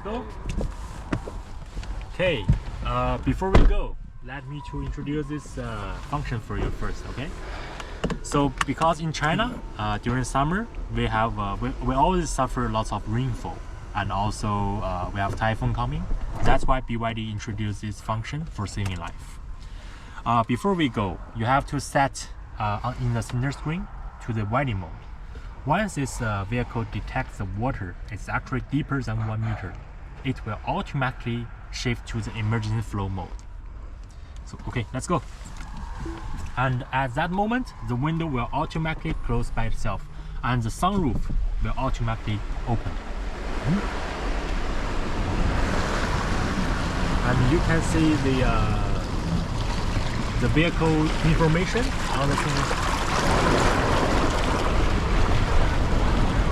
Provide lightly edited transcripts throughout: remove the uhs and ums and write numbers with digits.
go. Okay, before we go, let me to introduce this function for you first, okay? So because in China, during summer, we have we always suffer lots of rainfall, and also we have typhoon coming. That's why BYD introduced this function for saving life. Before we go, you have to set in the center screen to the wide mode. Once this vehicle detects the water, it's actually deeper than 1 meter. It will automatically shift to the emergency flow mode. So okay, let's go. And at that moment, the window will automatically close by itself, and the sunroof will automatically open. And you can see the vehicle information on the screen.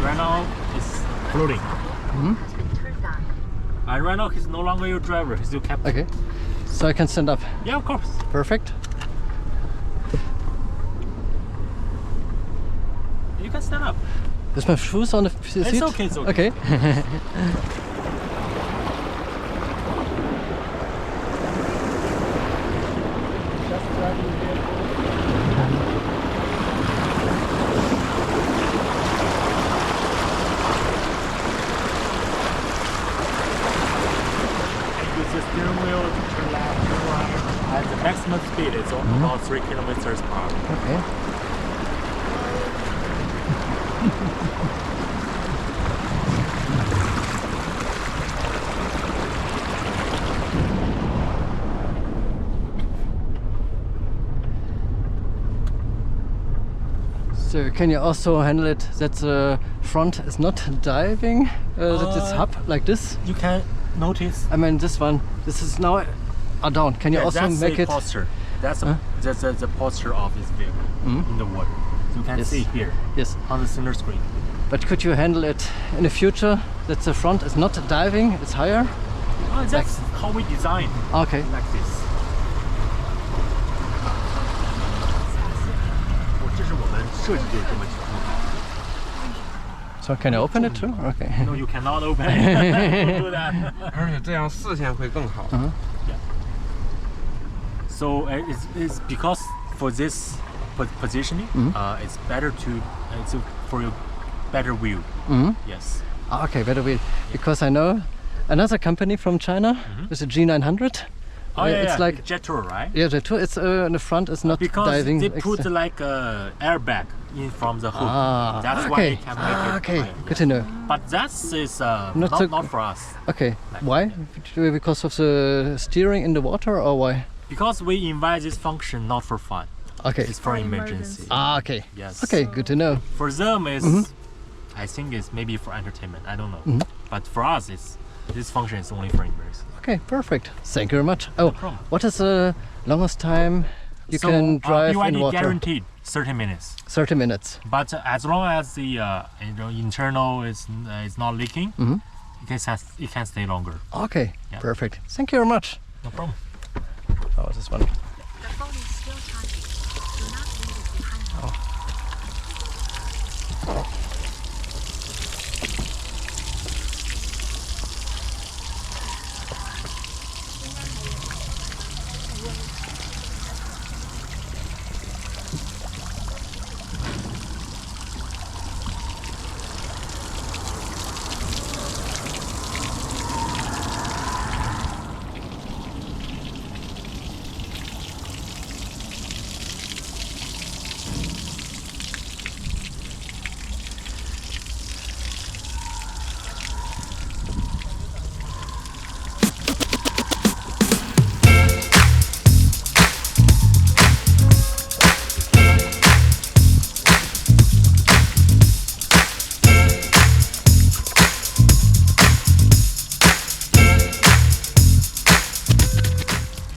Right now, it's floating. And right now, he's no longer your driver, he's your captain. Okay, so I can stand up. Yeah, of course. Perfect. You can stand up. Is my shoes on the seat? It's okay, it's okay. Okay. At the maximum speed is about 3 kilometers per hour. Okay. So can you also handle it that the front is not diving, that it's up like this? You can notice. I mean this one, this is now down. Can you also that's make the it? Posture. That's the posture of this vehicle in the water. So you can see here on the center screen. But could you handle it in the future that the front is not diving, it's higher? That's how we design. Okay. Like this. So can I open it too? Okay. No, you cannot open it. Don't do that. 而且这样视线会更好。 So it's because for this positioning, it's better to for your better view. Yes. Okay, better wheel. Because I know another company from China with a G900. It's like jet tour, right? Yeah, the tour. It's in the front. It's not because diving. They put like a airbag in from the hood. That's why they can make it. Okay, higher, good to know. But that is not for us. Okay, why? Because of the steering in the water, or why? Because we invite this function not for fun. Okay. It's for emergency. Okay. Yes. Okay, good to know. For them, I think it's maybe for entertainment. I don't know. But for us, this function is only for emergency. Okay, perfect. Thank you very much. Oh, problem. what is the longest time you can drive BYD in water? guaranteed 30 minutes. 30 minutes. But as long as the internal is not leaking, it can stay longer. Okay, Yeah. perfect. Thank you very much. No problem. Oh, this one. The phone is still charging. Do not leave it behind.